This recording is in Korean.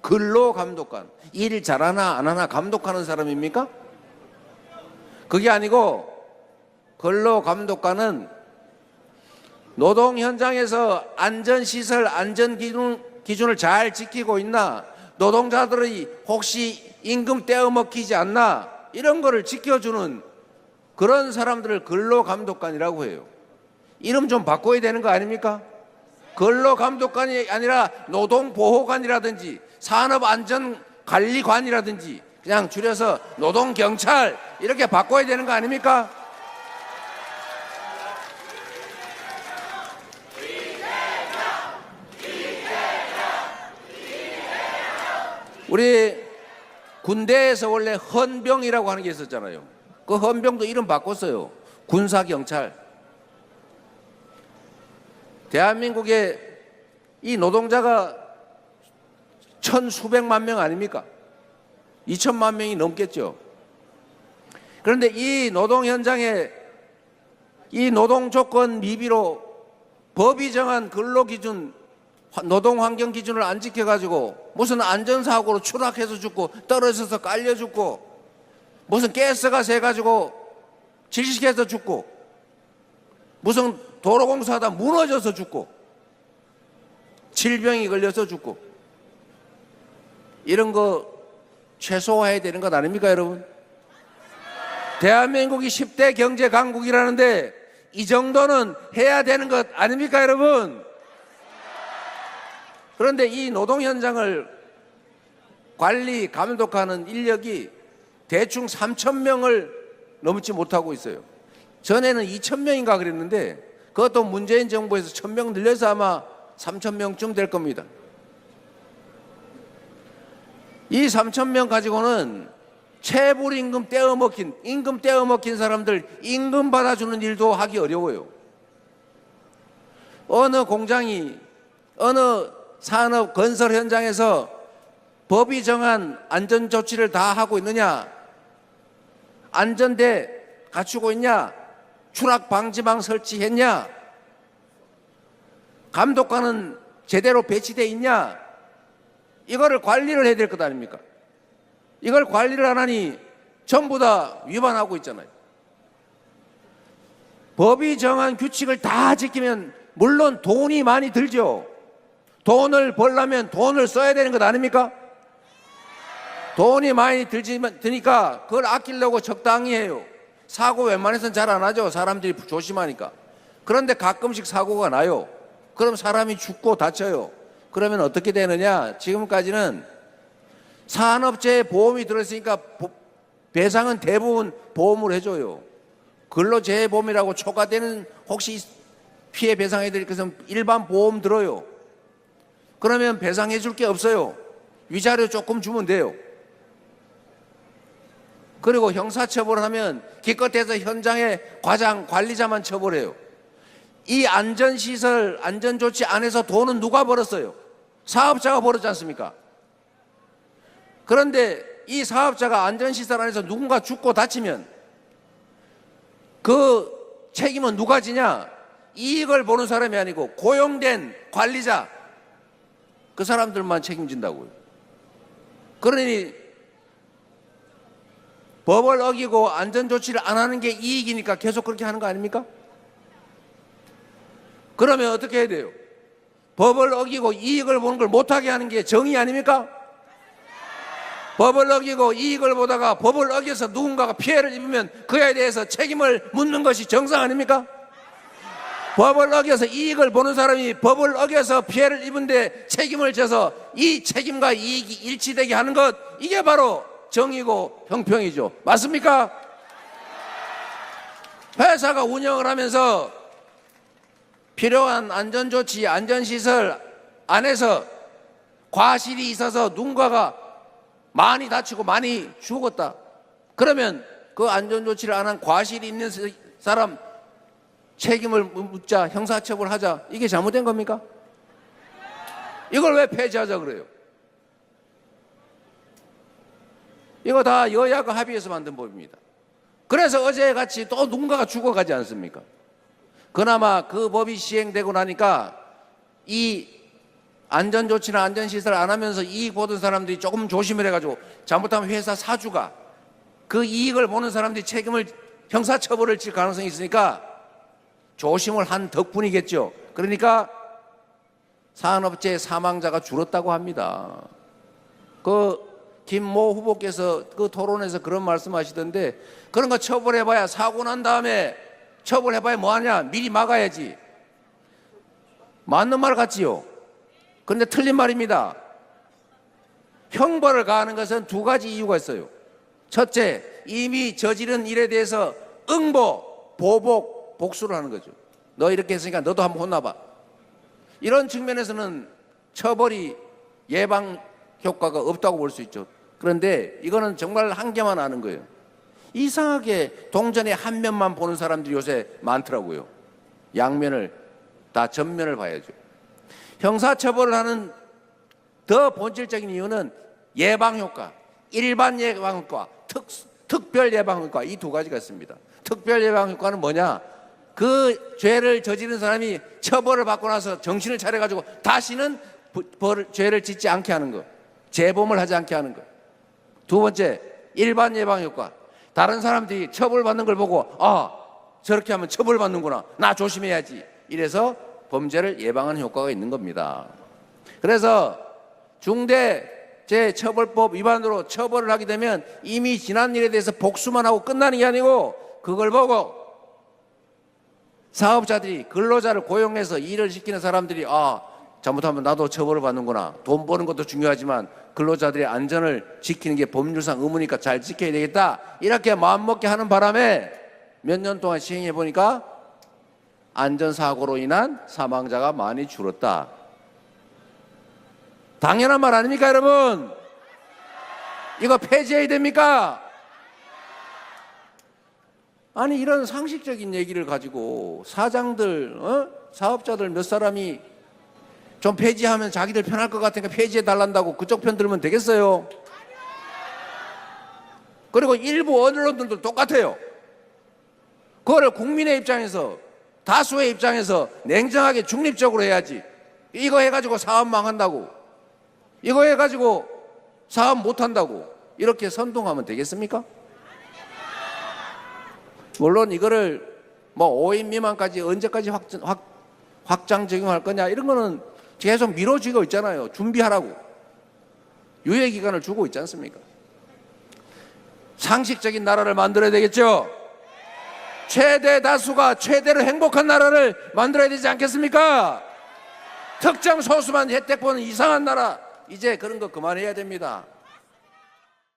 근로감독관, 일 잘하나 안 하나 감독하는 사람입니까? 그게 아니고 근로감독관은 노동 현장에서 안전시설, 안전기준을 잘 지키고 있나, 노동자들이 혹시 임금 떼어먹히지 않나, 이런 거를 지켜주는 그런 사람들을 근로감독관이라고 해요. 이름 좀 바꿔야 되는 거 아닙니까? 근로감독관이 아니라 노동보호관이라든지 산업안전관리관이라든지 그냥 줄여서 노동경찰 이렇게 바꿔야 되는 거 아닙니까? 우리 군대에서 원래 헌병이라고 하는 게 있었잖아요. 그 헌병도 이름 바꿨어요. 군사경찰. 대한민국에 이 노동자가 천수백만 명 아닙니까? 2천만 명이 넘겠죠. 그런데 이 노동 현장에 이 노동 조건 미비로 법이 정한 근로기준, 노동환경 기준을 안 지켜가지고 무슨 안전사고로 추락해서 죽고 떨어져서 깔려 죽고 무슨 가스가 새가지고 질식해서 죽고 무슨 도로공사하다 무너져서 죽고 질병이 걸려서 죽고 이런 거 최소화해야 되는 것 아닙니까, 여러분? 대한민국이 10대 경제 강국이라는데 이 정도는 해야 되는 것 아닙니까, 여러분? 그런데 이 노동 현장을 관리, 감독하는 인력이 대충 3,000명을 넘지 못하고 있어요. 전에는 2,000명인가 그랬는데 그것도 문재인 정부에서 1,000명 늘려서 아마 3,000명쯤 될 겁니다. 이 3,000명 가지고는 체불임금 떼어먹힌, 임금 떼어먹힌 사람들 임금 받아주는 일도 하기 어려워요. 어느 공장이, 어느 산업 건설 현장에서 법이 정한 안전조치를 다 하고 있느냐, 안전대 갖추고 있냐, 추락방지망 설치했냐, 감독관은 제대로 배치되어 있냐, 이거를 관리를 해야 될 것 아닙니까? 이걸 관리를 안 하니 전부 다 위반하고 있잖아요. 법이 정한 규칙을 다 지키면 물론 돈이 많이 들죠. 돈을 벌려면 돈을 써야 되는 것 아닙니까? 돈이 많이 드니까 그걸 아끼려고 적당히 해요. 사고 웬만해서는 잘 안 하죠. 사람들이 조심하니까. 그런데 가끔씩 사고가 나요. 그럼 사람이 죽고 다쳐요. 그러면 어떻게 되느냐? 지금까지는 산업재해 보험이 들어있으니까 배상은 대부분 보험으로 해줘요. 근로재해보험이라고 초과되는 혹시 피해 배상해 드릴 것은 일반 보험 들어요. 그러면 배상해 줄 게 없어요. 위자료 조금 주면 돼요. 그리고 형사처벌을 하면 기껏해서 현장에 과장, 관리자만 처벌해요. 이 안전시설, 안전조치 안에서 돈은 누가 벌었어요? 사업자가 벌었지 않습니까? 그런데 이 사업자가 안전시설 안에서 누군가 죽고 다치면 그 책임은 누가 지냐? 이익을 보는 사람이 아니고 고용된 관리자, 그 사람들만 책임진다고요. 그러니 법을 어기고 안전조치를 안 하는 게 이익이니까 계속 그렇게 하는 거 아닙니까? 그러면 어떻게 해야 돼요? 법을 어기고 이익을 보는 걸 못하게 하는 게 정의 아닙니까? 법을 어기고 이익을 보다가 법을 어겨서 누군가가 피해를 입으면 그에 대해서 책임을 묻는 것이 정상 아닙니까? 법을 어겨서 이익을 보는 사람이 법을 어겨서 피해를 입은데 책임을 져서 이 책임과 이익이 일치되게 하는 것, 이게 바로 정의고 형평이죠. 맞습니까? 회사가 운영을 하면서 필요한 안전조치, 안전시설 안에서 과실이 있어서 누군가가 많이 다치고 많이 죽었다. 그러면 그 안전조치를 안 한 과실이 있는 사람 책임을 묻자, 형사처벌하자. 이게 잘못된 겁니까? 이걸 왜 폐지하자 그래요? 이거 다 여야가 합의해서 만든 법입니다. 그래서 어제같이 또 누군가가 죽어가지 않습니까? 그나마 그 법이 시행되고 나니까 이 안전조치나 안전시설 안 하면서 이익 보던 사람들이 조금 조심을 해가지고 잘못하면 회사 사주가 그 이익을 보는 사람들이 책임을 형사처벌을 질 가능성이 있으니까 조심을 한 덕분이겠죠. 그러니까 산업재해 사망자가 줄었다고 합니다. 그 김모 후보께서 그 토론에서 그런 말씀하시던데 그런 거 처벌해봐야 사고 난 다음에 처벌해봐야 뭐하냐, 미리 막아야지. 맞는 말 같지요. 그런데 틀린 말입니다. 형벌을 가하는 것은 두 가지 이유가 있어요. 첫째, 이미 저지른 일에 대해서 응보, 보복, 복수를 하는 거죠. 너 이렇게 했으니까 너도 한번 혼나봐. 이런 측면에서는 처벌이 예방 효과가 없다고 볼 수 있죠. 그런데 이거는 정말 한계만 아는 거예요. 이상하게 동전의 한 면만 보는 사람들이 요새 많더라고요. 양면을 다 전면을 봐야죠. 형사처벌을 하는 더 본질적인 이유는 예방효과, 일반 예방효과, 특별 예방효과, 이 두 가지가 있습니다. 특별 예방효과는 뭐냐? 그 죄를 저지른 사람이 처벌을 받고 나서 정신을 차려가지고 다시는 죄를 짓지 않게 하는 것, 재범을 하지 않게 하는 것. 두 번째, 일반 예방효과. 다른 사람들이 처벌받는 걸 보고 저렇게 하면 처벌받는구나, 나 조심해야지, 이래서 범죄를 예방하는 효과가 있는 겁니다. 그래서 중대재해처벌법 위반으로 처벌을 하게 되면 이미 지난 일에 대해서 복수만 하고 끝나는 게 아니고 그걸 보고 사업자들이 근로자를 고용해서 일을 시키는 사람들이 잘못하면 나도 처벌을 받는구나, 돈 버는 것도 중요하지만 근로자들의 안전을 지키는 게 법률상 의무니까 잘 지켜야 되겠다, 이렇게 마음먹게 하는 바람에 몇 년 동안 시행해 보니까 안전사고로 인한 사망자가 많이 줄었다. 당연한 말 아닙니까, 여러분? 이거 폐지해야 됩니까? 아니, 이런 상식적인 얘기를 가지고 사장들, 사업자들 몇 사람이 좀 폐지하면 자기들 편할 것 같으니까 폐지해 달란다고 그쪽 편 들면 되겠어요? 그리고 일부 언론들도 똑같아요. 그거를 국민의 입장에서, 다수의 입장에서 냉정하게 중립적으로 해야지. 이거 해가지고 사업 망한다고, 이거 해가지고 사업 못한다고 이렇게 선동하면 되겠습니까? 물론 이거를 뭐 5인 미만까지 언제까지 확장 적용할 거냐, 이런 거는 계속 미뤄지고 있잖아요. 준비하라고 유예기간을 주고 있지 않습니까? 상식적인 나라를 만들어야 되겠죠. 최대 다수가 최대로 행복한 나라를 만들어야 되지 않겠습니까? 특정 소수만 혜택 보는 이상한 나라, 이제 그런 거 그만해야 됩니다.